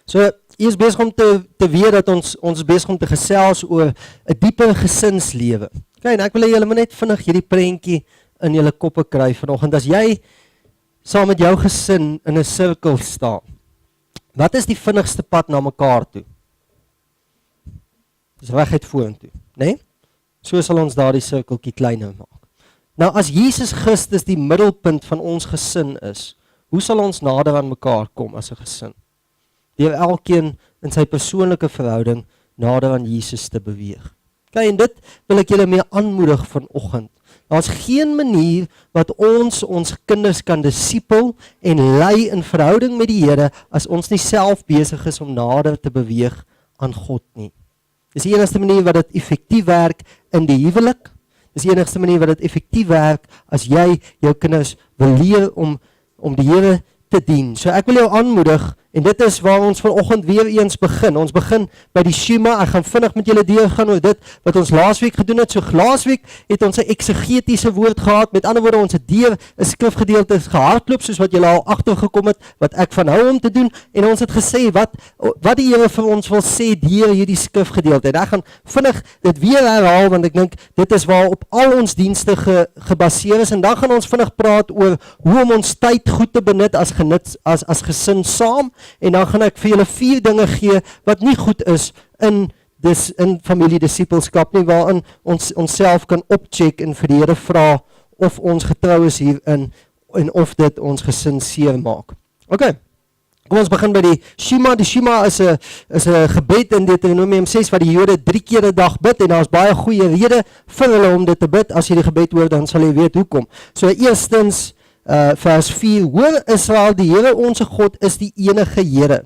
So, jy is besig om te weet dat ons is besig om te gesels oor 'n dieper gesinslewe. Okay, en ek wil hê julle moet net vinnig hierdie prentjie in julle koppe kry vanoggend. As jy saam met jou gesin in 'n sirkel staan, wat is die vinnigste pad na mekaar toe? Dis reguit vorentoe, né? Nee? So sal ons daardie sirkeltjie kleiner maak. Nou, as Jesus Christus die middelpunt van ons gesin is, hoe sal ons nader aan mekaar kom as 'n gesin? Deur elkeen in sy persoonlike verhouding nader aan Jesus te beweeg. Kyk, en dit wil ek julle mee aanmoedig vanoggend. Daar's geen manier wat ons kinders kan dissipel en lei in verhouding met die Here as ons nie self besig is om nader te beweeg aan God nie. Dis die enigste manier wat dit effektief werk in die huwelik. Dis die enigste manier wat dit effektief werk as jy jou kinders wil leer om die Here te dien. So ek wil jou aanmoedig, en dit is waar ons vanoggend weer eens begin. Ons begin by die Shema. Ek gaan vinnig met julle deurgaan oor dit wat ons laasweek gedoen het. So laasweek het ons 'n eksegetiese woord gehad. Met ander woorde, ons het deur 'n skrifgedeelte gehardloop, soos wat julle al agtergekom het, wat ek van hou om te doen. En ons het gesê wat die Here vir ons wil sê deur hierdie skrifgedeelte. En ek gaan vinnig dit weer herhaal, want ek dink dit is waar op al ons dienste gebaseer is. En dan gaan ons vinnig praat oor hoe om ons tyd goed te benut as gesin saam. En dan gaan ek vir julle 4 dinge gee wat nie goed is in familie dissipelskap nie, waarin ons onsself kan opcheck en vir die Here vra of ons getrou is hierin en of dit ons gesin seer maak. Okay. Kom ons begin by die Shema. Die Shema is 'n gebed in Deuteronomium 6 wat die Jode 3 keer 'n dag bid, en daar's baie goeie rede vir hulle om dit te bid. As jy die gebed hoor, dan sal jy weet hoekom. So eerstens vers 4, hoor Israel, die Here onse God is die enige Here.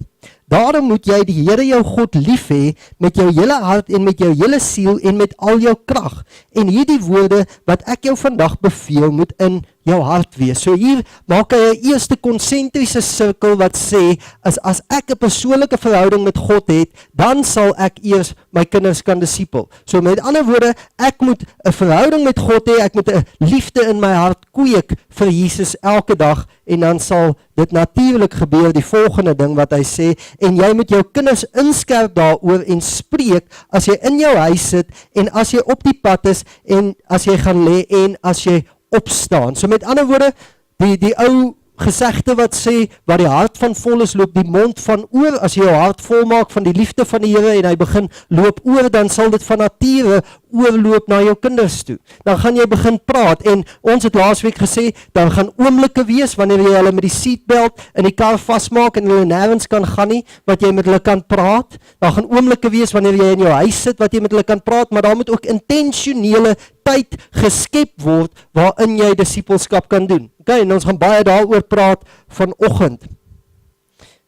Daarom moet jy die Here jou God lief hê met jou hele hart en met jou hele siel en met al jou krag. En hierdie woorde wat ek jou vandag beveel moet in jou hart wees. So hier maak hy 'n eerste konsentriese sirkel wat sê, as ek 'n persoonlike verhouding met God het, dan sal ek eers my kinders kan dissipel. So met ander woorde, ek moet 'n verhouding met God hê, ek moet 'n liefde in my hart kweek vir Jesus elke dag, en dan sal dit natuurlik gebeur, die volgende ding wat hy sê, en jy moet jou kinders inskerp daaroor en spreek, as jy in jou huis sit, en as jy op die pad is, en as jy gaan lê, en as jy opstaan. So met ander woorde, die ou gesegde wat sê, waar die hart van vol is, loop die mond van oor. As jy jou hart vol maak van die liefde van die Here, en hy begin loop oor, dan sal dit van nature oorloop na jou kinders toe. Dan gaan jy begin praat, en ons het laasweek gesê, dan gaan oomblikke wees, wanneer jy hulle met die seatbelt in die kar vastmaak, en hulle nêrens kan gaan nie, wat jy met hulle kan praat. Dan gaan oomblikke wees, wanneer jy in jou huis sit, wat jy met hulle kan praat, maar daar moet ook intentionele tyd geskep word, waarin jy dissipelskap kan doen. Okay, en ons gaan baie daaroor praat vanoggend.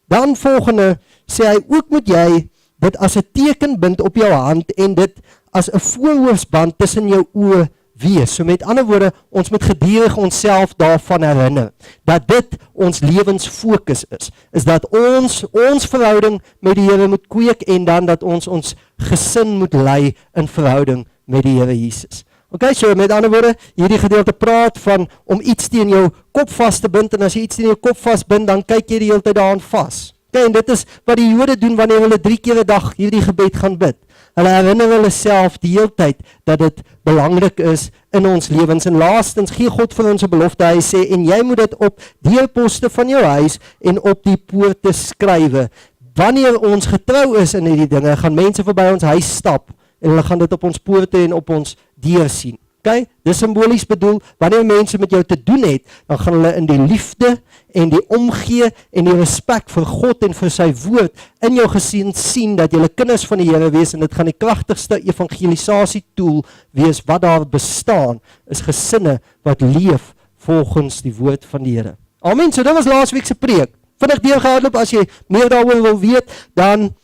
Dan volgende, sê hy, ook moet jy dit as 'n teken bind op jou hand, en dit as 'n voorhoofsband tussen jou oë wees. So met ander woorde, ons moet gedurig onsself daarvan herinner, dat dit ons lewensfokus is dat ons verhouding met die Here moet kweek, en dan dat ons gesin moet lei in verhouding met die Here Jesus. Okay, so met ander woorde, hierdie gedeelte praat van om iets teen jou kop vas te bind, en as jy iets teen jou kop vasbind, dan kyk jy die hele tyd daaraan vas. Okay, en dit is wat die Jode doen wanneer hulle 3 keer 'n dag hierdie gebed gaan bid. Hulle herinner hulle self die hele tyd dat dit belangrik is in ons lewens. En laastens gee God vir ons 'n belofte. Hy sê, en jy moet dit op deurposte van jou huis en op die poorte skrywe. Wanneer ons getrou is in hierdie dinge, gaan mense verby ons huis stap, en hulle gaan dit op ons poorte en op ons deur sien. Okay? Dis simbolies bedoel, wanneer mense met jou te doen het, dan gaan hulle in die liefde en die omgee en die respek vir God en vir sy woord in jou gesin sien dat julle kinders van die Here wees, en dit gaan die kragtigste evangelisasie tool wees wat daar bestaan, is gesinne wat leef volgens die woord van die Here. Amen. So dit was laasweek se preek. Vinnig deurgehardloop, as jy meer daaroor wil weet, dan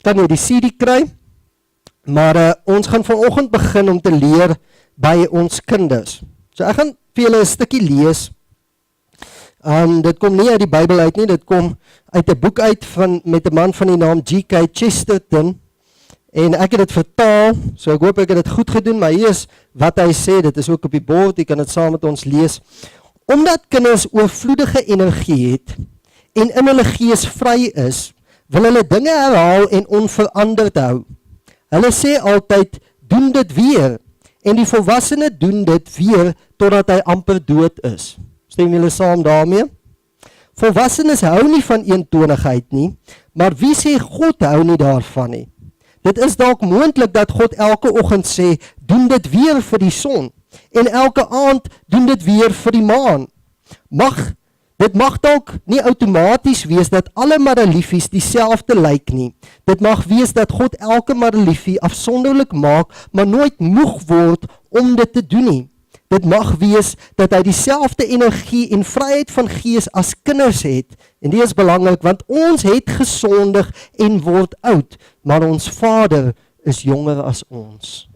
kan jy die CD kry. Maar ons gaan vanoggend begin om te leer by ons kinders. So ek gaan vir julle 'n stukkie lees. Dit kom nie uit die Bybel uit nie, dit kom uit 'n boek uit met 'n man van die naam G.K. Chesterton. En ek het dit vertaal, so ek hoop ek het dit goed gedoen, maar hier is wat hy sê, dit is ook op die bord, jy kan dit saam met ons lees. Omdat kinders oorvloedige energie het en in hulle gees vry is, wil hulle dinge herhaal en onveranderd hou. Hulle sê altyd, doen dit weer, en die volwassene doen dit weer, totdat hy amper dood is. Stem julle saam daarmee? Volwassenes hou nie van eentonigheid nie, maar wie sê God hou nie daarvan nie? Dit is dalk moontlik dat God elke oggend sê, doen dit weer vir die son, en elke aand doen dit weer vir die maan. Dit mag dalk nie outomaties wees dat alle madeliefies dieselfde lyk nie. Dit mag wees dat God elke madeliefie afsonderlik maak, maar nooit moeg word om dit te doen nie. Dit mag wees dat hy dieselfde energie en vryheid van gees as kinders het. En dit is belangrik, want ons het gesondig en word oud, maar ons Vader is jonger as ons.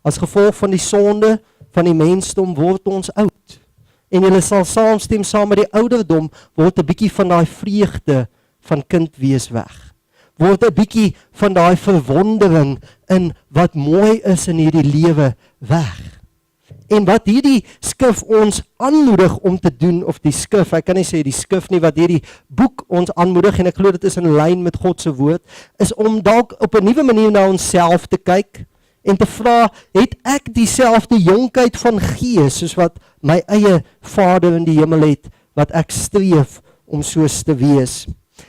As gevolg van die sonde van die mensdom word ons oud. En julle sal saamstem saam met die ouderdom, word 'n bietjie van daai vreugde van kind wees weg. Word 'n bietjie van daai verwondering in wat mooi is in hierdie lewe weg. En wat hierdie skrif ons aanmoedig om te doen, of die skrif, ek kan nie sê die skrif nie, wat hierdie boek ons aanmoedig, en ek glo dit is in lyn met God se woord, is om dalk op 'n nuwe manier na onsself te kyk, en te vra, het ek dieselfde jonkheid van gees, soos wat my eie Vader in die hemel het, wat ek streef om soos te wees.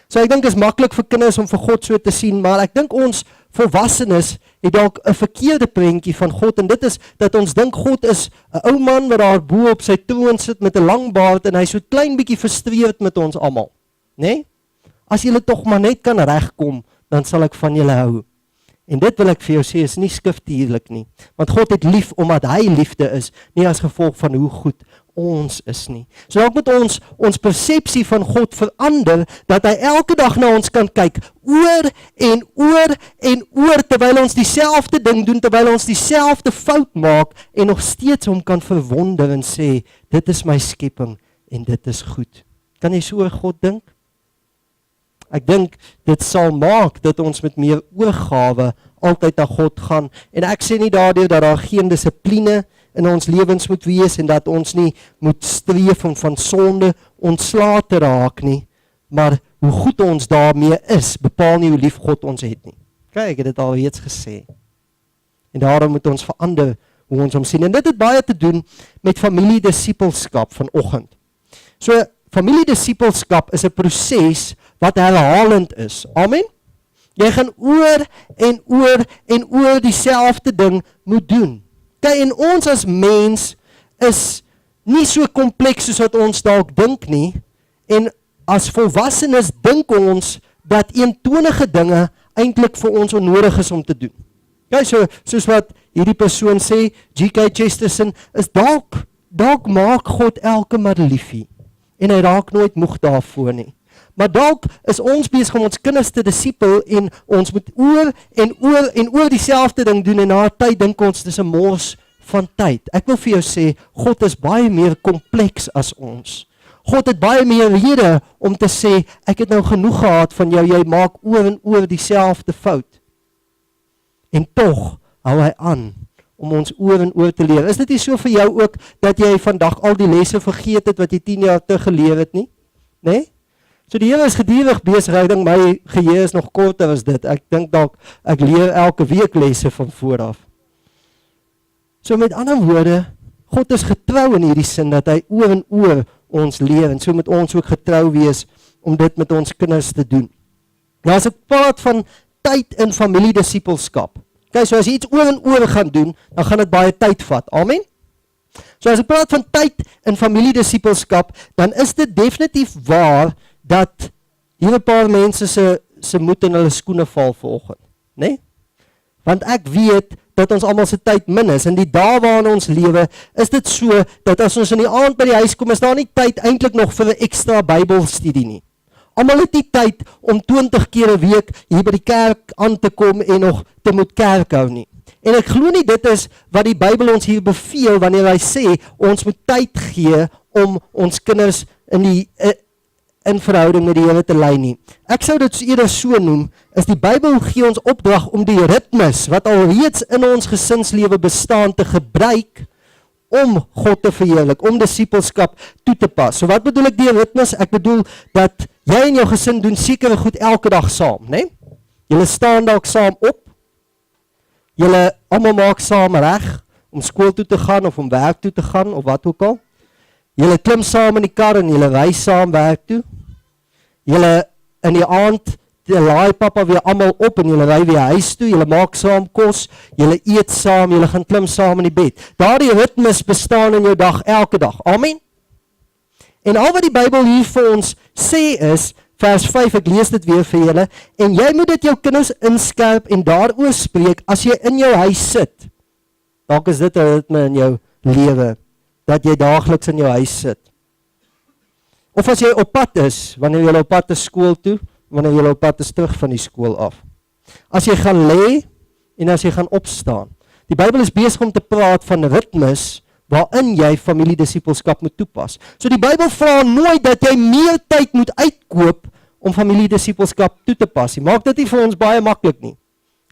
So ek dink is maklik vir kinders om vir God so te sien, maar ek dink ons volwassenes het dalk 'n verkeerde prentjie van God, en dit is dat ons dink God is 'n ou man wat daar bo op sy troon sit met 'n lang baard, en hy so klein bietjie frustreerd met ons almal, né? As julle tog maar net kan regkom, dan sal ek van julle hou. En dit wil ek vir jou sê, is nie skriftuurlik nie. Want God het lief omdat hy liefde is, nie as gevolg van hoe goed ons is nie. So dalk moet ons persepsie van God verander, dat hy elke dag na ons kan kyk, oor en oor en oor, terwyl ons dieselfde ding doen, terwyl ons dieselfde fout maak, en nog steeds hom kan verwonder en sê, dit is my skepping, en dit is goed. Kan jy so oor God dink? Ek dink dit sal maak dat ons met meer oorgawe altyd na God gaan. En ek sê nie daardeur dat daar geen dissipline in ons lewens moet wees en dat ons nie moet streef om van sonde ontslae te raak nie. Maar hoe goed ons daarmee is, bepaal nie hoe lief God ons het nie. Kyk, ek het dit al reeds gesê. En daarom moet ons verander hoe ons hom sien. En dit het baie te doen met familiedissipelskap vanoggend. So, familiedissipelskap is 'n proses wat herhalend is. Amen? Jy gaan oor en oor en oor dieselfde ding moet doen. Kyk, en ons as mens is nie so kompleks soos wat ons dalk dink nie, en as volwassenes dink ons dat eentonige dinge eintlik vir ons onnodig is om te doen. Kyk, soos wat hierdie persoon sê, G.K. Chesterton, is dalk maak God elke madeliefie, en hy raak nooit moeg daarvoor nie. Maar dalk is ons besig om ons kinders te dissipel, en ons moet oor en oor en oor dieselfde ding doen, en na 'n tyd dink ons, dis 'n mors van tyd. Ek wil vir jou sê, God is baie meer kompleks as ons. God het baie meer rede om te sê, ek het nou genoeg gehad van jou, jy maak oor en oor dieselfde fout. En tog hou hy aan om ons oor en oor te leer. Is dit nie so vir jou ook, dat jy vandag al die lesse vergeet het, wat jy 10 jaar te geleer het nie? Nee? So die Here is gedurig besig, ek dink my geheue is nog korter as dit. Ek dink dalk, ek leer elke week lesse van vooraf. So met ander woorde, God is getrou in hierdie sin, dat hy oor en oor ons leer, en so moet ons ook getrou wees, om dit met ons kinders te doen. Nou as ek praat van tyd in familiedissipelskap, kyk, so as jy iets oor en oor gaan doen, dan gaan dit baie tyd vat, amen? So as ek praat van tyd in familiedissipelskap, dan is dit definitief waar, dat hier 'n paar mense se moed in hulle skoene val vanoggend, né? Want ek weet dat ons almal se tyd min is, en die dae waarin ons lewe, is dit so, dat as ons in die aand by die huis kom, is daar nie tyd eintlik nog vir 'n ekstra Bybelstudie nie. Almal het nie tyd om 20 keer 'n week hier by die kerk aan te kom en nog te moet kerk hou nie. En ek glo nie dit is wat die Bybel ons hier beveel, wanneer hy sê, ons moet tyd gee om ons kinders in verhouding met die Here te lei nie. Ek sou dit eerder so noem, is die Bybel gee ons opdrag om die ritmes, wat alreeds in ons gesinslewe bestaan, te gebruik, om God te verheerlik, om dissipelskap toe te pas. So wat bedoel ek die ritmes? Ek bedoel dat jy en jou gesin doen sekere goed elke dag saam, né? Julle staan dalk saam op, julle almal maak saam reg om skool toe te gaan of om werk toe te gaan of wat ook al. Julle klim saam in die kar en julle ry saam werk toe. Julle in die aand laai papa weer almal op en julle ry weer huis toe, julle maak saam kos, julle eet saam, julle gaan klim saam in die bed. Daardie ritmes bestaan in jou dag elke dag. Amen. En al wat die Bybel hier vir ons sê is, vers 5, ek lees dit weer vir julle, en jy moet dit jou kinders inskerp en daaroor spreek as jy in jou huis sit. Dalk is dit 'n ritme in jou lewe, dat jy daagliks in jou huis sit. Of as jy op pad is, wanneer jy op pad is skool toe, wanneer jy op pad is terug van die skool af. As jy gaan lê en as jy gaan opstaan. Die Bybel is besig om te praat van ritmes waarin jy familiedissipelskap moet toepas. So die Bybel vra nooit dat jy meer tyd moet uitkoop om familiedissipelskap toe te pas. Maak dit nie vir ons baie maklik nie.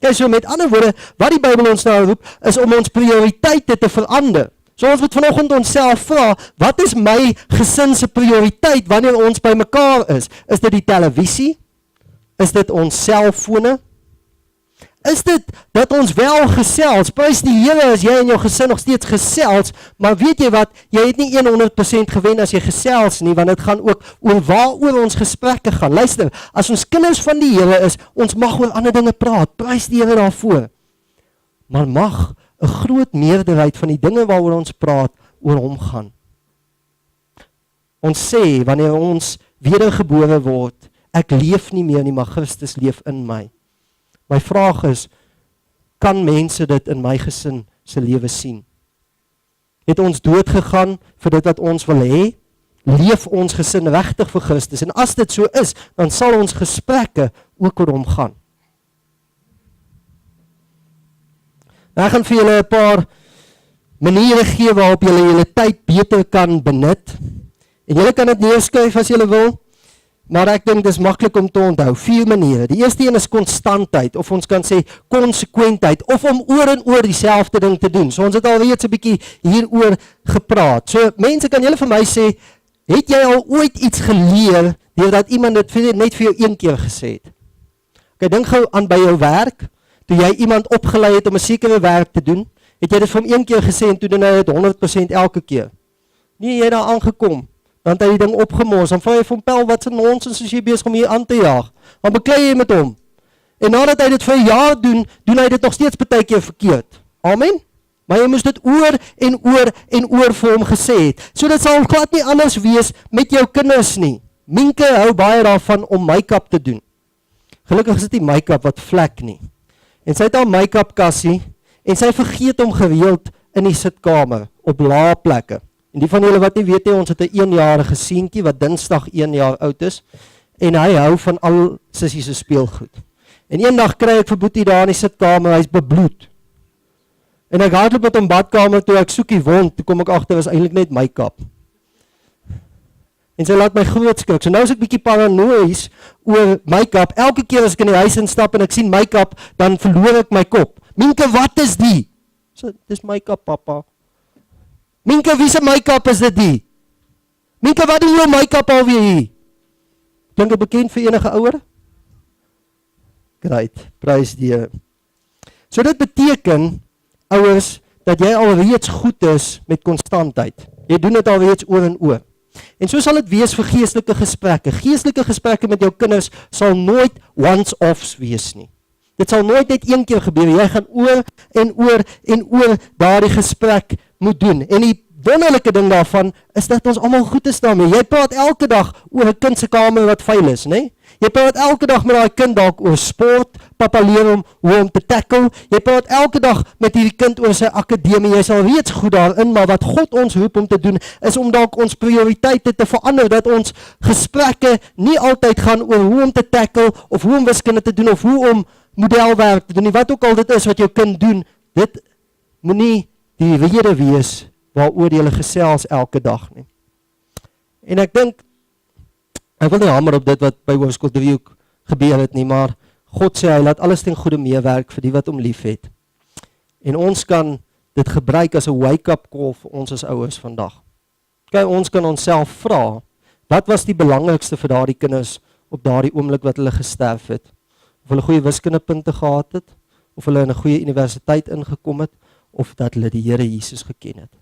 Kyk, so met ander woorde, wat die Bybel ons nou roep, is om ons prioriteite te verander. So ons moet vanoggend onsself vra, wat is my gesin se prioriteit wanneer ons by mekaar is? Is dit die televisie? Is dit ons selfone? Is dit dat ons wel gesels? Prys die Here as jy en jou gesin nog steeds gesels, maar weet jy wat, jy het nie 100% gewen as jy gesels nie, want dit gaan ook oor waaroor ons gesprekke gaan. Luister, as ons kinders van die Here is, ons mag oor ander dinge praat, prys die Here daarvoor. Maar mag 'n groot meerderheid van die dinge waaroor ons praat, oor hom gaan. Ons sê, wanneer ons wedergebore word, ek leef nie meer nie, maar Christus leef in my. My vraag is, kan mense dit in my gesin se lewe sien? Het ons dood gegaan vir dit wat ons wil hê? Leef ons gesin regtig vir Christus? En as dit so is, dan sal ons gesprekke ook oor hom gaan. Ek gaan vir julle 'n paar maniere gee waarop julle julle tyd beter kan benut. En julle kan dit neerskryf as julle wil. Maar ek dink dis maklik om te onthou. 4 maniere. Die eerste een is konstantheid, of ons kan sê konsekwentheid, of om oor en oor dieselfde ding te doen. So ons het al reeds 'n bietjie hieroor gepraat. So mense, kan julle vir my sê, het jy al ooit iets geleer deurdat iemand dit net vir jou een keer gesê het? Okay, dink gou aan by jou werk, toe jy iemand opgelei het om 'n sekere werk te doen, het jy dit vir hom een keer gesê en toe doen hy dit 100% elke keer. Nee, jy daar aangekom. Dan het hy die ding opgemors, dan vra jy vir hom, Pel, wat 'n nonsens is jy besig om hier aan te jaag? Dan beklei jy met hom. En nadat hy dit vir 'n jaar doen, doen hy dit nog steeds partykeer verkeerd. Amen? Maar jy moes dit oor en oor en oor vir hom gesê het. So dit sal glad nie anders wees met jou kinders nie. Minke hou baie daarvan om make-up te doen. Gelukkig is dit nie make-up wat vlek nie. En sy het al make-up kassie, en sy vergeet hom gereeld in die sitkamer, op lae plekke. En die van julle wat nie weet nie, ons het 'n 1-jarige seentjie wat Dinsdag 1 jaar oud is, en hy hou van al sissie se speelgoed. En eendag kry ek vir Boetie daar in die sitkamer, hy's bebloed. En ek hardloop met hom badkamer toe, ek soek die wond, toe kom ek agter, is eintlik net make-up. En sy laat my groot skrik. So nou is ek bietjie paranoïes oor make-up. Elke keer as ek in die huis instap en ek sien make-up, dan verloor ek my kop. Minke, wat is die? So, dis make-up, papa. Minke, wie se make-up is dit die? Minke, wat doen jou make-up alweer hier? Klink dit bekend vir enige ouer? Great, prys die Here. So dit beteken, ouers, dat jy alreeds goed is met konstantheid. Jy doen dit alreeds oor en oor. En so sal dit wees vir geestelike gesprekke. Geestelike gesprekke met jou kinders sal nooit once-offs wees nie. Dit sal nooit net een keer gebeur. Jy gaan oor en oor en oor daardie gesprek moet doen. En die wonderlike ding daarvan is dat ons almal goed is daarmee. Jy praat elke dag oor 'n kind se kamer wat vuil is, né? Jy praat elke dag met daai kind dalk oor sport, pappa leer hom hoe om te tackle. Jy praat elke dag met hierdie kind oor sy akademie. Jy sal reeds goed daarin, maar wat God ons roep om te doen is om dalk ons prioriteite te verander, dat ons gesprekke nie altyd gaan oor hoe om te tackle of hoe om wiskunde te doen of hoe om modelwerk te doen nie. Wat ook al dit is wat jou kind doen, dit moenie die rede wees waaroor jy gesels elke dag nie. En ek dink, ek wil nie hamer op dit wat by Hoërskool 3 ook gebeur het nie, maar God sê hy laat alles ten goeie meewerk vir die wat hom lief het. En ons kan dit gebruik as 'n wake-up call vir ons as ouers vandag. Kyk, ons kan onsself vra, wat was die belangrikste vir daardie kinders op daardie oomblik wat hulle gesterf het? Of hulle goeie wiskundepunte gehad het, of hulle in 'n goeie universiteit ingekom het, of dat hulle die Here Jesus geken het.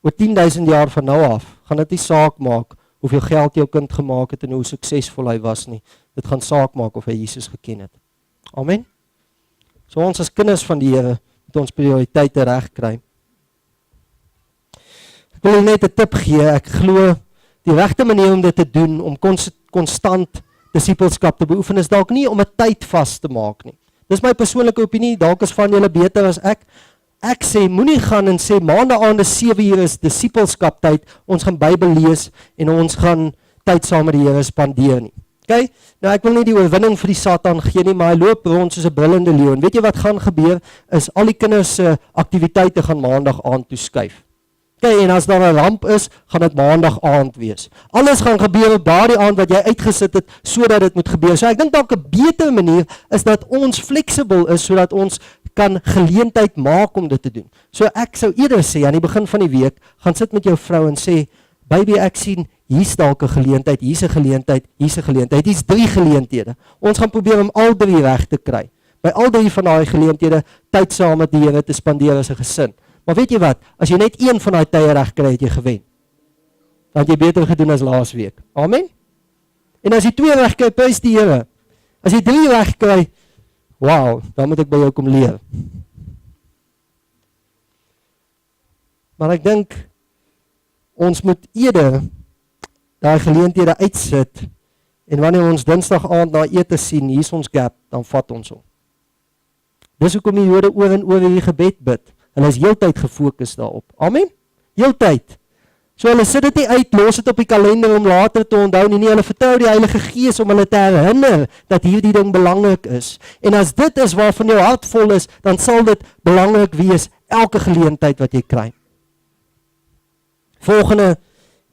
Oor 10.000 jaar van nou af, gaan dit nie saak maak hoeveel geld jou kind gemaak het en hoe suksesvol hy was nie. Dit gaan saak maak of hy Jesus geken het. Amen. So ons as kinders van die Here moet ons prioriteite reg kry. Ek wil net 'n tip gee. Ek glo die regte manier om dit te doen, om konstant dissipelskap te beoefen, is dalk nie om 'n tyd vas te maak nie. Dis my persoonlike opinie, dalk is van julle beter as ek. Ek sê, moenie gaan en sê, maandeaande 7 uur is dissipelskap tyd, ons gaan Bybel lees en ons gaan tyd saam met die Here spandeer nie. Okay? Nou ek wil nie die oorwinning vir die Satan gee nie, maar hy loop rond soos 'n brullende leeu. En weet jy wat gaan gebeur? Is al die kinders se aktiwiteite gaan maandag aand toe skuif. Okay, en as daar 'n ramp is, gaan dit maandag aand wees. Alles gaan gebeur op daardie aand wat jy uitgesit het, sodat dit moet gebeur. So ek dink dalk 'n beter manier is dat ons fleksibel is, sodat ons kan geleentheid maak om dit te doen. So ek sou eerder sê, aan die begin van die week, gaan sit met jou vrou en sê, baby, ek sien, hier's dalk 'n geleentheid, hier's 'n geleentheid, hier's 'n geleentheid, hier's 3 geleenthede. Ons gaan probeer om al 3 reg te kry. By al 3 van daai geleenthede, tyd saam met die Here te spandeer as 'n gesin. Maar weet jy wat, as jy net 1 van daai tye reg kry, het jy gewen. Dan het jy beter gedoen as laas week. Amen? En as jy 2 reg kry, prys die Here. As jy 3 reg kry, wow, dan moet ek by jou kom leer. Maar ek dink, ons moet eerder daai geleenthede uitsit, en wanneer ons Dinsdag aand na ete sien, hier is ons gap, dan vat ons hom. Dis hoekom die Jode oor en oor hierdie gebed bid. Hulle is heeltyd gefokus daarop. Amen? Heeltyd. So hulle sit dit nie uit, los dit op die kalender om later te onthou nie. Hulle vertrou die Heilige Gees om hulle te herinner dat hierdie ding belangrik is. En as dit is waarvan jou hart vol is, dan sal dit belangrik wees, elke geleentheid wat jy kry. Volgende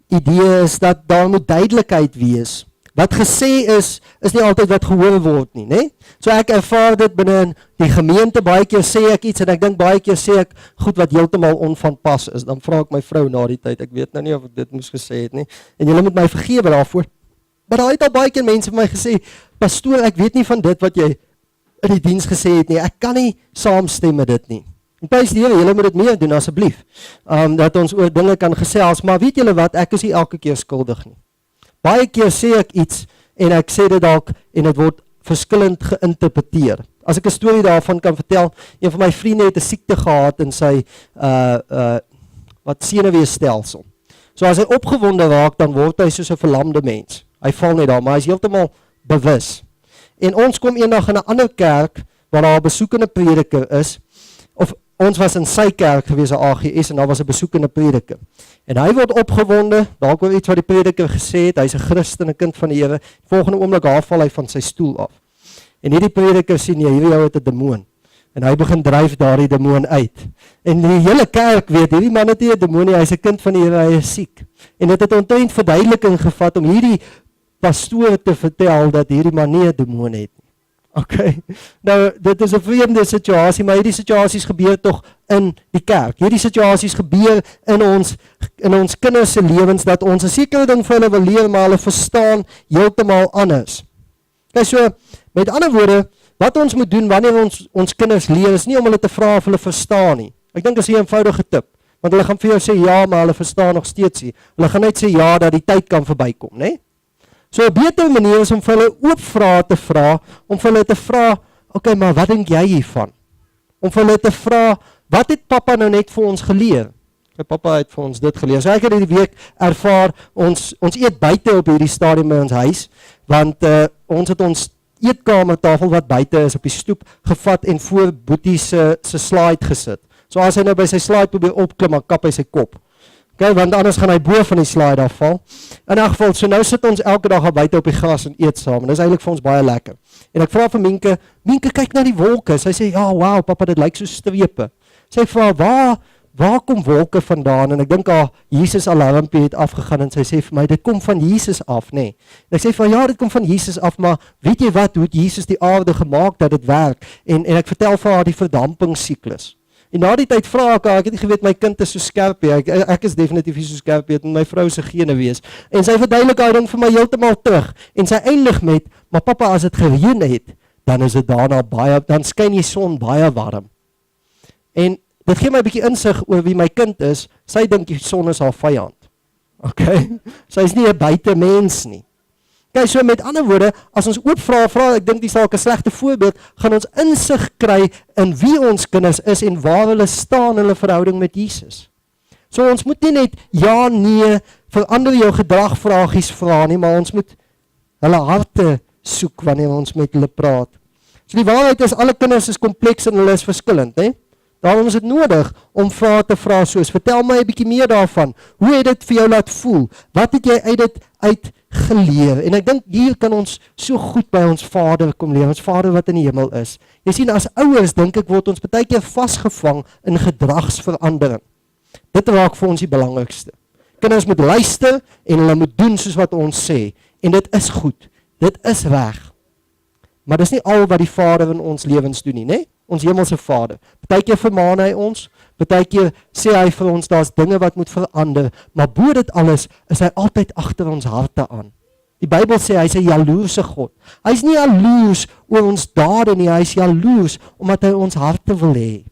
idee is dat daar moet duidelikheid wees. Wat gesê is nie altyd wat gehoor word nie, né? So ek ervaar dit binne in die gemeente, baie keer sê ek iets en ek dink baie keer sê ek goed wat heeltemal onvanpas is. Dan vra ek my vrou na die tyd, ek weet nou nie of ek dit moes gesê het nie. En julle moet my vergewe daarvoor. Maar daar het al baie keer mense vir my gesê, pastoor, ek weet nie van dit wat jy in die diens gesê het nie. Ek kan nie saamstem met dit nie. En prys die Here, julle moet dit meer doen asseblief. Dat ons oor dinge kan gesels, maar weet julle wat, ek is nie elke keer skuldig nie. Baie keer sê ek iets en ek sê dit dalk en dit word verskillend geïnterpreteer. As ek 'n storie daarvan kan vertel, een van my vriende het 'n siekte gehad in sy senuweestelsel. So as hy opgewonde raak, dan word hy soos 'n verlamde mens. Hy val net daar, maar hy is heeltemal bewus. En ons kom eendag in 'n ander kerk waar daar 'n besoekende prediker is, of ons was in sy kerk gewees, 'n AGS, en daar was 'n besoekende prediker. En hy word opgewonde, dalk oor iets wat die prediker gesê het, hy's 'n Christen, 'n kind van die Here. Volgende oomblik val hy van sy stoel af. En hierdie prediker sien jy, hierdie ou het 'n demoon. En hy begin dryf daardie demoon uit. En die hele kerk weet, hierdie man het nie 'n demoon nie, hy's 'n kind van die Here, hy is siek. En dit het omtrent verduideliking gevat om hierdie pastoor te vertel dat hierdie man nie 'n demoon het nie. Okay. Nou, dit is 'n vreemde situasie, maar hierdie situasies gebeur tog in die kerk. Hierdie situasies gebeur in ons kinders se lewens, dat ons 'n sekere ding vir hulle wil leer, maar hulle verstaan heeltemal anders. Okay, so, met ander woorde, wat ons moet doen wanneer ons kinders leer, is nie om hulle te vra of hulle verstaan nie. Ek dink dis 'n eenvoudige tip, want hulle gaan vir jou sê ja, maar hulle verstaan nog steeds nie. Hulle gaan net sê ja, dat die tyd kan verbykom, né? So 'n beter manier is om vir hulle oop vrae te vra, om vir hulle te vra, okay, maar wat dink jy hiervan? Om vir hulle te vra, wat het pappa nou net vir ons geleer? Pappa het vir ons dit geleer. So ek het hierdie week ervaar, ons eet buite op hierdie stadium by ons huis, want ons het ons eetkamertafel wat buite is op die stoep gevat en voor Boetie se slide gesit. So as hy nou by sy slide probeer opklim, dan kap hy sy kop. Okay, want anders gaan hy bo van die slide afval. In 'n geval, so nou sit ons elke dag al buite op die gras en eet saam. En dis eintlik vir ons baie lekker. En ek vra vir Mienke, kyk na die wolke. Sy sê, ja, wow, pappa, dit lyk so strepe. Sy vra, waar kom wolke vandaan? En ek dink Jesus alarmpie het afgegaan en sy sê vir my, dit kom van Jesus af, nee. En ek sê vir ja, dit kom van Jesus af, maar weet jy wat, hoe het Jesus die aarde gemaak dat dit werk? En ek vertel vir haar die verdampingssiklus. En na die tyd vra ek het nie geweet my kind is so skerp nie. Ek is definitief nie so skerp nie, het my vrou se gene wees. En sy verduidelik daai ding vir my heeltemal terug. En sy eindig met, maar pappa, as dit gereën het, dan is dit daarna dan skyn die son baie warm. En dit gee my 'n bietjie insig oor wie my kind is. Sy dink die son is haar vyand. Okay? Sy is nie 'n buitemens nie. Okay, so met ander woorde, as ons oop vra, ek dink dis dalk 'n slegte voorbeeld, gaan ons insig kry in wie ons kinders is en waar hulle staan in hulle verhouding met Jesus. So ons moet nie net ja, nee, verander jou gedragvragies vra nie, maar ons moet hulle harte soek wanneer ons met hulle praat. So die waarheid is, alle kinders is kompleks en hulle is verskillend, hè? Daarom is dit nodig om vrae te vra soos, vertel my 'n bietjie meer daarvan. Hoe het dit vir jou laat voel? Wat het jy uit dit geleer? En ek dink hier kan ons so goed by ons Vader kom leer, ons Vader wat in die hemel is. Jy sien, as ouers dink ek word ons baie keer vasgevang in gedragsverandering. Dit raak vir ons die belangrikste. Kinders moet luister en hulle moet doen soos wat ons sê. En dit is goed. Dit is reg. Maar dis nie al wat die Vader in ons lewens doen nie, né? Ons hemelse Vader. Partykeer vermaan hy ons, partykeer sê hy vir ons daar's dinge wat moet verander, maar bo dit alles is hy altyd agter ons harte aan. Die Bybel sê hy's 'n jaloerse God. Hy's nie jaloers oor ons dade nie, hy's jaloers omdat hy ons harte wil hê.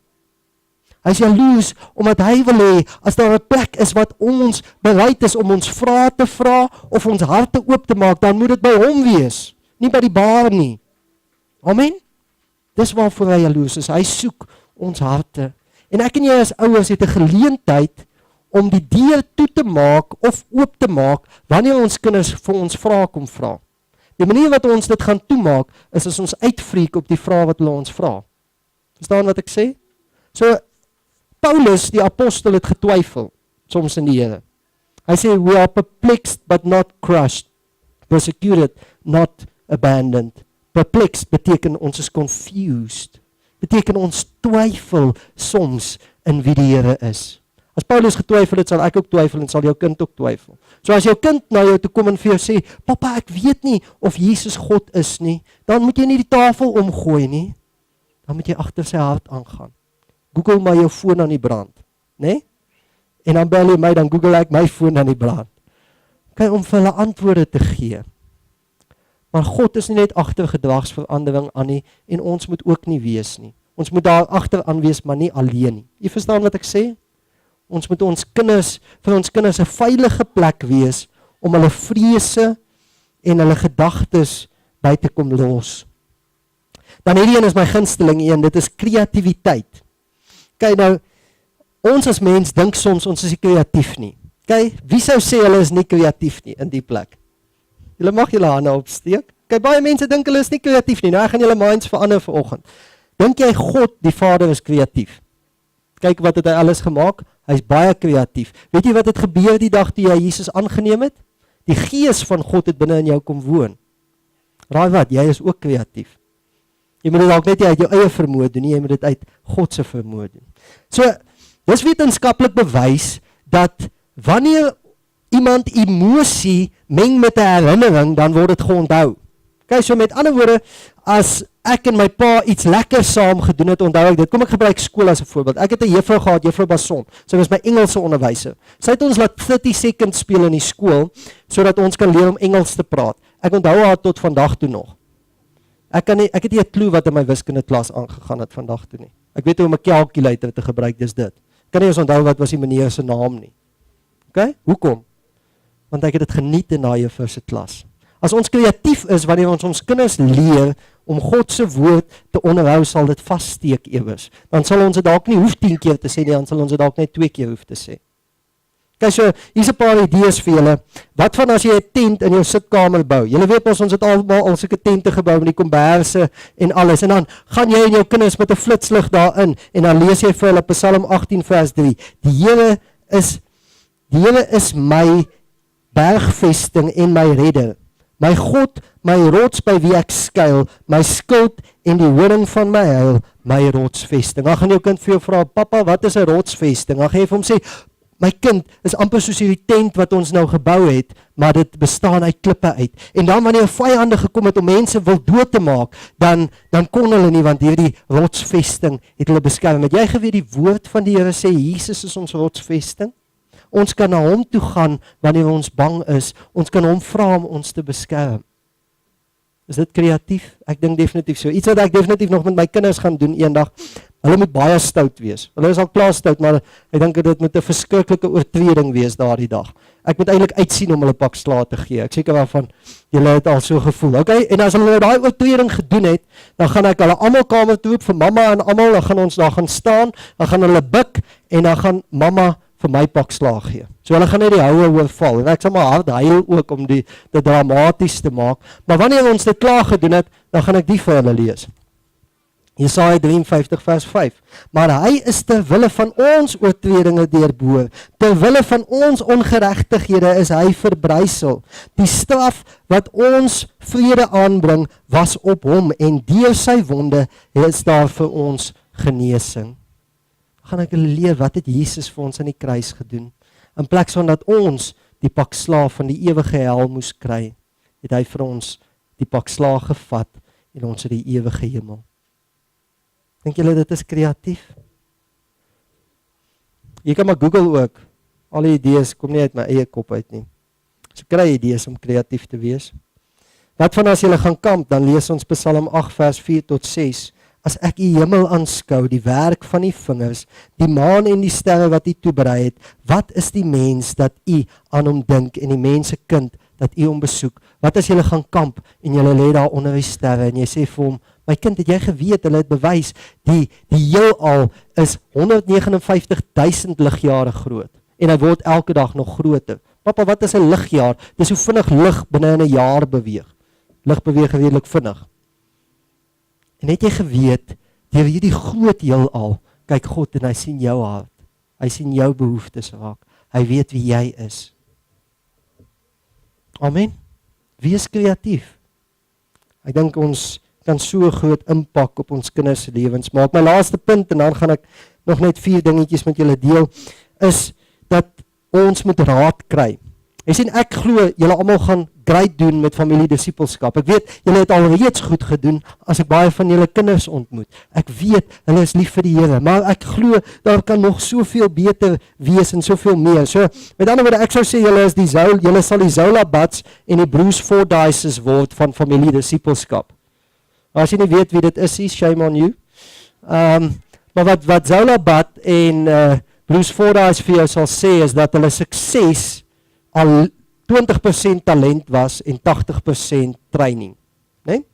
Hy's jaloers omdat hy wil hê as daar 'n plek is wat ons bereid is om ons vrae te vra of ons harte oop te maak, dan moet dit by hom wees, nie by die baar nie. Amen. Dis waarvoor hy jaloers is. Hy soek ons harte. En ek en jy as ouers het 'n geleentheid om die deur toe te maak of oop te maak wanneer ons kinders vir ons vrae kom vra. Die manier wat ons dit gaan toemaak is as ons uitfreek op die vrae wat hulle ons vra. Verstaan wat ek sê? So Paulus, die apostel, het getwyfel soms in die Here. Hy sê we are perplexed but not crushed, persecuted not abandoned. Perplexed beteken ons is confused. Beteken ons twyfel soms in wie die Here is. As Paulus getwyfel het, sal ek ook twyfel en sal jou kind ook twyfel. So as jou kind na jou toe kom en vir jou sê, "Papa, ek weet nie of Jesus God is nie," dan moet jy nie die tafel omgooi nie. Dan moet jy agter sy hart aangaan. Google maar jou foon aan die brand, né? En dan bel jy my, dan Google ek my foon aan die brand. Kyk, om vir hulle antwoorde te gee. Maar God is nie net agter gedragsverandering aan nie, en ons moet ook nie wees nie. Ons moet daar agter aan wees, maar nie alleen nie. Jy verstaan wat ek sê? Ons moet ons kinders, vir ons kinders 'n veilige plek wees, om hulle vrese en hulle gedagtes by te kom los. Dan hierdie een is my gunsteling een, dit is kreatiwiteit. Kyk nou, ons as mens dink soms ons is nie kreatief nie. Kyk, wie sou sê hulle is nie kreatief nie in die plek? Julle mag julle hande opsteek. Kyk, baie mense dink hulle is nie kreatief nie. Nou ek gaan julle minds verander vanoggend. Dink jy God, die Vader, is kreatief? Kyk wat het hy alles gemaak. Hy's baie kreatief. Weet jy wat het gebeur die dag toe jy Jesus aangeneem het? Die Gees van God het binne in jou kom woon. Raai wat, jy is ook kreatief. Jy moet dit dalk net nie uit jou eie vermoë doen nie, jy moet dit uit God se vermoë doen. So, dis wetenskaplik bewys dat wanneer iemand emosie meng met 'n herinnering, dan word dit geonthou. Okay, so met ander woorde, as ek en my pa iets lekker saam gedoen het, onthou ek dit. Kom ek gebruik skool as 'n voorbeeld. Ek het 'n juffrou gehad, juffrou Bason. Sy was my Engelse onderwyser. Sy het ons laat 30 seconds speel in die skool, sodat ons kan leer om Engels te praat. Ek onthou haar tot vandag toe nog. Ek het nie 'n klou wat in my wiskunde klas aangegaan het vandag toe nie. Ek weet hoe om 'n calculator te gebruik, dis dit. Ek kan nie eens onthou wat was die meneer se naam nie. Okay? Hoekom? Want ek het dit geniet in daai juffrou se klas. As ons kreatief is wanneer ons kinders leer om God se woord te onderhou, sal dit vassteek ewes. Dan sal ons dit dalk nie hoef 10 keer te sê nie, dan sal ons dit dalk net 2 keer hoef te sê. Kyk, so hier's 'n paar idees vir julle. Wat van as jy 'n tent in jou sitkamer bou? Julle weet ons het al sulke tente gebou met die komberse en alles. En dan gaan jy en jou kinders met 'n flitslig daarin en dan lees jy vir hulle Psalm 18 vers 3. Die Here is my bergvesting en my redder. My God, my rots by wie ek skuil, my skild en die horing van my heil, my rotsvesting. Dan gaan jou kind vir jou vra, "Papa, wat is 'n rotsvesting?" Dan gaan jy vir hom sê, my kind is amper soos hierdie tent wat ons nou gebou het, maar dit bestaan uit klippe uit. En dan wanneer vyande gekom het om mense wil dood te maak, dan kon hulle nie, want hierdie rotsvesting het hulle beskerm. Het jy geweet die woord van die Here sê, Jesus is ons rotsvesting? Ons kan na hom toe gaan wanneer ons bang is. Ons kan hom vra om ons te beskerm. Is dit kreatief? Ek dink definitief so. Iets wat ek definitief nog met my kinders gaan doen eendag. Hulle moet baie stout wees. Hulle is al klaar stout, maar ek dink dit moet 'n verskriklike oortreding wees daardie dag. Ek moet eintlik uitsien om hulle pak slaag te gee. Ek seker waarvan julle het al so gevoel. Okay, en as hulle daai oortreding gedoen het, dan gaan ek hulle almal kamer toe roep vir mamma en almal, dan gaan ons daar gaan staan, dan gaan hulle buk en dan gaan mamma vir my pak slaag gee. So hulle gaan net die houe oorval. En ek sal maar hard huil ook om dit dramaties te maak. Maar wanneer ons dit klaar gedoen het, dan gaan ek die vir hulle lees. Jesaja 53 vers 5. Maar hy is ter wille van ons oortredinge deurboor. Ter wille van ons ongeregtighede is hy verbrysel. Die straf wat ons vrede aanbring was op hom en deur sy wonde is daar vir ons genesing. Gaan ek hulle leer wat het Jesus vir ons aan die kruis gedoen. In plek van dat ons die pak slaag van die ewige hel moes kry, het hy vir ons die pak slaag gevat en ons in die ewige hemel. Dink julle dit is kreatief? Jy kan maar Google ook. Al die idees kom nie uit my eie kop uit nie. So kry idees om kreatief te wees. Wat van as julle gaan kamp, dan lees ons Psalm 8 vers 4 tot 6. As ek die hemel aanskou, die werk van die vingers, die maan en die sterre wat U toeberei het, wat is die mens dat U aan hom dink en die mense kind dat U hom besoek? Wat as julle gaan kamp en julle lê daar onder die sterre en jy sê vir hom, my kind, het jy geweet, hulle het bewys, die heelal is 159.000 ligjare groot en hy word elke dag nog groter. Papa, wat is 'n ligjaar? Dis hoe vinnig lig binne in 'n jaar beweeg. Lig beweeg redelik vinnig. En het jy geweet, deur hierdie groot heelal, kyk God en hy sien jou hart. Hy sien jou behoeftes raak. Hy weet wie jy is. Amen. Wees kreatief. Ek dink ons kan so groot impak op ons kinders se lewens maak. My laaste punt, en dan gaan ek nog net 4 dingetjies met julle deel, is dat ons moet raad kry. Jy sien, ek glo julle almal gaan great doen met familie dissipelskap. Ek weet, julle het al reeds goed gedoen as ek baie van julle kinders ontmoet. Ek weet, hulle is lief vir die Here, maar ek glo, daar kan nog soveel beter wees en soveel meer. So, met ander woorde, ek sou sê, julle sal die Zola Bats en die Bruce Fordyces word van familie dissipelskap. As jy nie weet wie dit is, shame on you. Maar wat Zola Bat en Bruce Fordyce vir jou sal sê, is dat hulle sukses al 20% talent was en 80% training. Nee?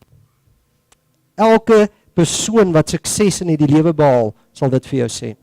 Elke persoon wat sukses in die lewe behaal, sal dit vir jou sê.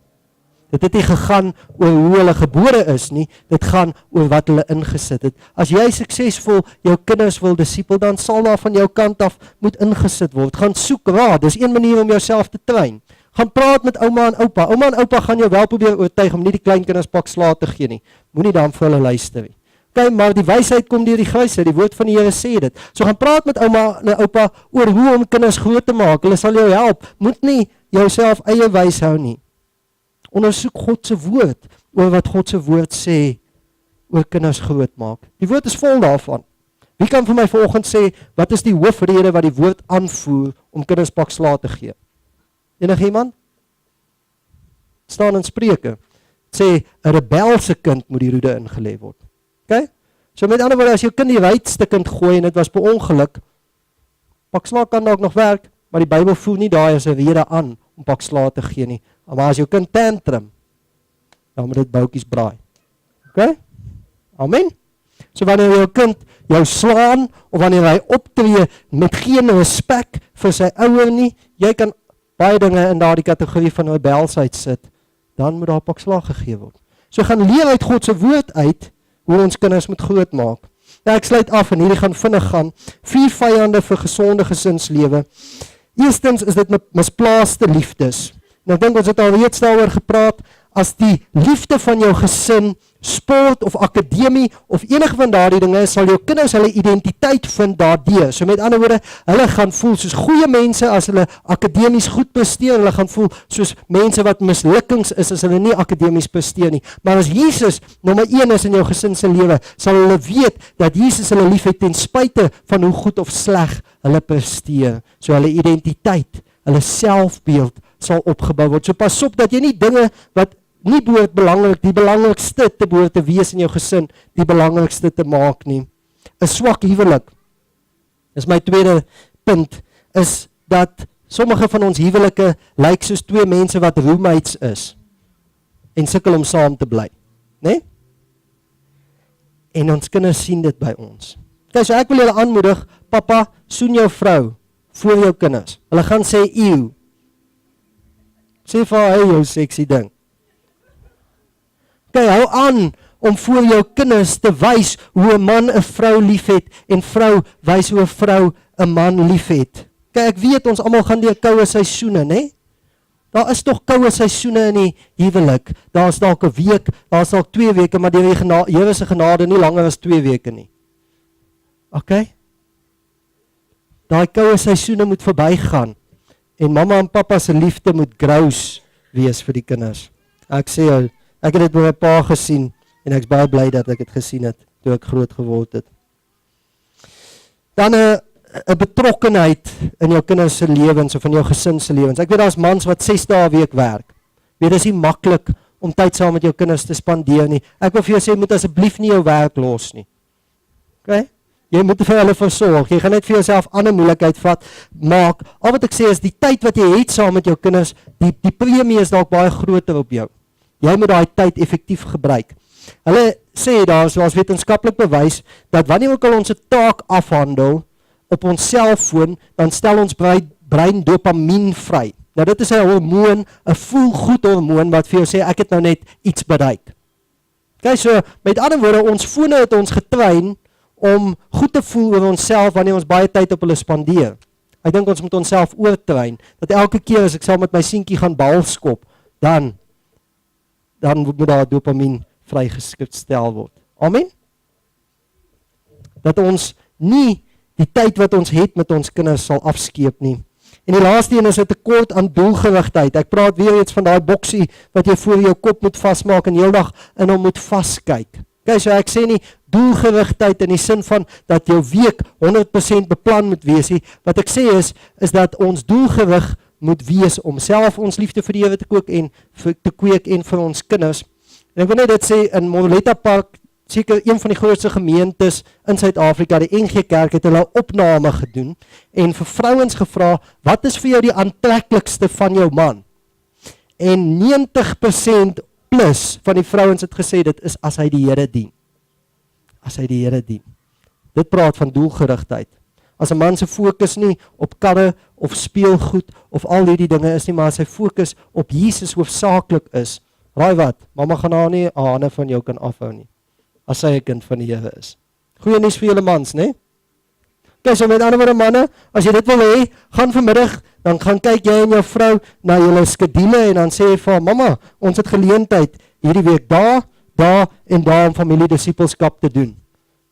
Dit het nie gegaan oor hoe hulle gebore is nie, dit gaan oor wat hulle ingesit het. As jy suksesvol jou kinders wil disipel, dan sal daar van jou kant af moet ingesit word. Gaan soek raad, dis een manier om jouself te train. Gaan praat met ouma en oupa. Ouma en oupa gaan jou wel probeer oortuig om nie die kleinkinders pak slaag te gee nie. Moenie dan vir hulle luister nie. Okay, maar die wysheid kom deur die Gees, die woord van die Here sê dit. So gaan praat met ouma en oupa oor hoe om kinders groot te maak. Hulle sal jou help. Moet nie jouself eie wys hou nie. Ondersoek God se woord oor wat God se woord sê oor kinders groot maak. Die woord is vol daarvan. Wie kan vir my vanoggend sê wat is die hoofrede wat die woord aanvoer om kinders pak slaag te gee? Enige iemand? Staan in Spreuke. Sê 'n rebelse kind moet die roede ingelê word. Okay? So met ander woorde, as jou kind die ruitste kind gooi en dit was per ongeluk, pak slaag kan dalk nog werk, maar die Bybel voer nie daai as 'n rede aan om pak slaag te gee nie. Maar as jou kind tantrum, dan moet dit boutjies braai. Okay? Amen. So wanneer jou kind jou slaan, of wanneer hy optree met geen respek vir sy ouer nie, jy kan baie dinge in daardie kategorie van rebelsheid sit, dan moet daar pak slaag gegee word. So gaan leer uit God se woord uit, hoe ons kinders moet groot maak. Nou ek sluit af en hierdie gaan vinnig gaan. 4 vyande vir gesonde gesinslewe. Eerstens is dit misplaaste liefdes. Nou ek dink ons het al reeds daaroor gepraat. as die liefde van jou gesin, sport of akademie of enige van daardie dinge, sal jou kinders hulle identiteit vind daardeur. So met ander woorde, hulle gaan voel soos goeie mense as hulle akademies goed presteer, hulle gaan voel soos mense wat mislukkings is as hulle nie akademies presteer nie. Maar as Jesus nommer 1 is in jou gesin se lewe, sal hulle weet dat Jesus hulle liefhet ten spyte van hoe goed of sleg hulle presteer. So hulle identiteit, hulle selfbeeld sal opgebou word. So pas op dat jy nie dinge wat nie behoort belangrik, die belangrikste te behoort te wees in jou gesin, die belangrikste te maak nie. 'n Swak huwelik, is my tweede punt, is dat sommige van ons huwelike lyk soos twee mense wat roommates is, en sukkel om saam te bly, né? En ons kinders sien dit by ons. Kijk, so ek wil julle aanmoedig, papa, soen jou vrou, voor jou kinders. Hulle gaan sê, eeuw. Sê vir haar, hey, jou sexy ding. Kijk, hou aan om voor jou kinders te wys hoe 'n man 'n vrou liefhet en vrou wys hoe 'n vrou 'n man liefhet. Kijk, ek weet ons almal gaan deur koue seisoene, né? Daar is tog koue seisoene in die huwelik. Daar is dalk 'n week, daar is dalk 2 weke, maar deur die Here se genade nie langer as 2 weke nie. Okay? Daai koue seisoene moet verbygaan en mamma en pappa se liefde moet grows wees vir die kinders. Ek sê jou, ek het dit by my pa gesien en ek is baie bly dat ek dit gesien het toe ek groot geword het. Dan 'n betrokkenheid in jou kinders se lewens of in jou gesin se lewens. Ek weet daar's mans wat 6 dae 'n week werk. Weet, dis nie maklik om tyd saam met jou kinders te spandeer nie. Ek wil vir jou sê, jy moet asseblief nie jou werk los nie. Okay? Jy moet vir hulle versorg. Jy gaan net vir jouself ander moeilikheid vat. Maak, al wat ek sê is die tyd wat jy het saam met jou kinders, die premie is dalk baie groter op jou. Jy moet daai tyd effektief gebruik. Hulle sê daar, soos wetenskaplik bewys, dat wanneer ook al ons 'n taak afhandel op ons selfoon, dan stel ons brein dopamien vry. Nou dit is 'n hormoon, 'n voelgoed hormoon wat vir jou sê ek het nou net iets bereik. Kyk, so met ander woorde, ons fone het ons getrain om goed te voel oor onsself wanneer ons baie tyd op hulle spandeer. Ek dink ons moet onsself oortrain, dat elke keer as ek saam met my seentjie gaan bal skop, dan moet daar dopamien vrygestel word. Amen? Dat ons nie die tyd wat ons het met ons kinders sal afskeep nie. En die laaste een is 'n tekort aan doelgerigtheid. Ek praat weer iets van daai boksie wat jy voor jou kop moet vasmaak en heeldag in hom moet vaskyk. Kyk, so ek sê nie doelgerigtheid in die sin van dat jou week 100% beplan moet wees nie. Wat ek sê is dat ons doelgerig moet wees om self ons liefde vir die Here te kweek en vir ons kinders. En ek wil net dit sê, in Vanderbijlpark, seker een van die grootste gemeentes in Suid-Afrika, die NG Kerk, het hulle opname gedoen en vir vrouens gevra, wat is vir jou die aantreklikste van jou man? En 90% plus van die vrouens het gesê, dit is as hy die Here dien. As hy die Here dien. Dit praat van doelgerigtheid. As 'n man se fokus nie op karre of speelgoed of al hierdie dinge is nie, maar as sy fokus op Jesus hoofsaaklik is, raai wat, mamma gaan haar nie hande van jou kan afhou nie, as sy 'n kind van die Here is. Goeie nuus vir julle mans, né? Kyk, so met ander woorde manne, as jy dit wil hê, gaan vanmiddag, dan gaan kyk jy en jou vrou na julle skedule en dan sê jy vir haar, mamma, ons het geleentheid hierdie week daar en daar om familie dissipelskap te doen.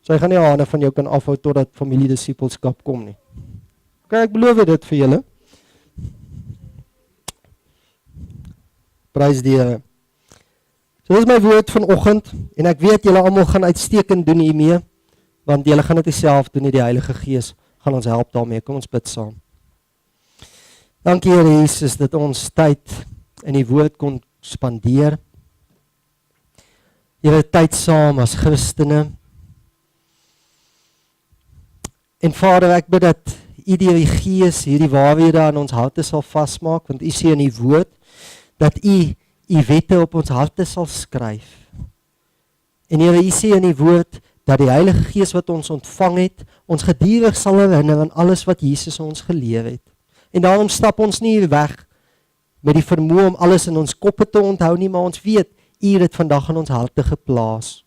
Sy gaan nie haar hande van jou kan afhou totdat familie dissipelskap kom nie. Kyk, ek beloof dit vir julle. Prys die Here. So dis my woord vanoggend, en ek weet julle almal gaan uitstekend doen hiermee, want julle gaan dit self doen, die Heilige Gees gaan ons help daarmee. Kom ons bid saam. Dankie Here Jesus, dat ons tyd in die woord kon spandeer. Here, tyd saam as Christene. En Vader, ek bid dat U deur die Gees hierdie waarhede aan ons harte sal vasmaak, want U sê in die woord, dat U wette op ons harte sal skryf. En Here, U sê in die woord, dat die Heilige Gees wat ons ontvang het, ons gedurig sal herinner aan alles wat Jesus ons geleer het. En daarom stap ons nie weg met die vermoë om alles in ons koppe te onthou nie, maar ons weet, U het dit vandag in ons harte geplaas.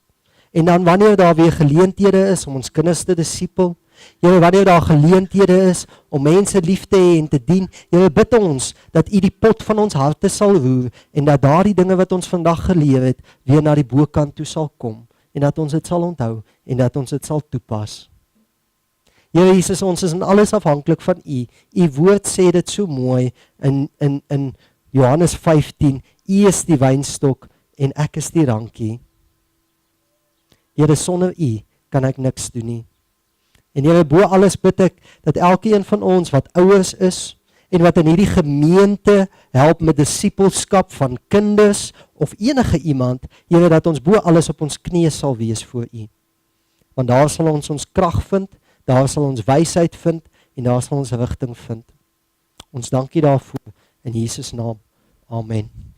En dan wanneer daar weer geleenthede is om ons kinders te dissipel, Here, wanneer daar geleenthede is om mense lief te hê en te dien, Here, bid ons dat U die pot van ons harte sal roer en dat daardie dinge wat ons vandag geleer het, weer na die bokant toe sal kom en dat ons dit sal onthou en dat ons dit sal toepas. Here Jesus, ons is in alles afhanklik van U. U woord sê dit so mooi in Johannes 15, U is die wynstok en ek is die rankie. Here, sonder U kan ek niks doen nie. En Here, bo alles bid ek dat elkeen van ons wat ouers is en wat in hierdie gemeente help met dissipelskap van kinders of enige iemand, Here, dat ons bo alles op ons knieë sal wees voor U. Want daar sal ons krag vind, daar sal ons wysheid vind en daar sal ons rigting vind. Ons dankie daarvoor in Jesus naam. Amen.